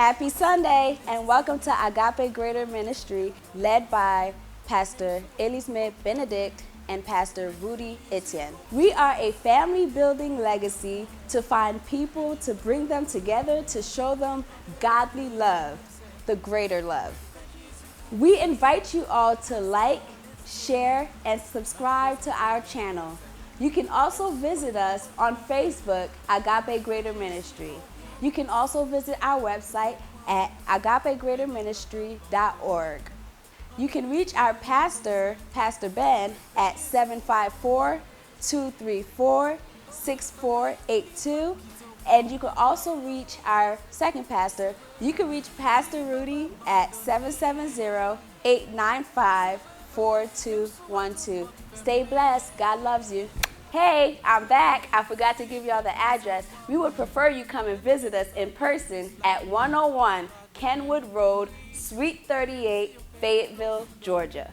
Happy Sunday and welcome to Agape Greater Ministry led by Pastor Elismith Benedict and Pastor Rudy Etienne. We are a family building legacy to find people, to bring them together, to show them godly love, the greater love. We invite you all to like, share, and subscribe to our channel. You can also visit us on Facebook, Agape Greater Ministry. You can also visit our website at agapegreaterministry.org. You can reach our pastor, Pastor Ben, at 754-234-6482. And you can also reach our second pastor. You can reach Pastor Rudy at 770-895-4212. Stay blessed. God loves you. Hey, I'm back. I forgot to give y'all the address. We would prefer you come and visit us in person at 101 Kenwood Road, Suite 38, Fayetteville, Georgia.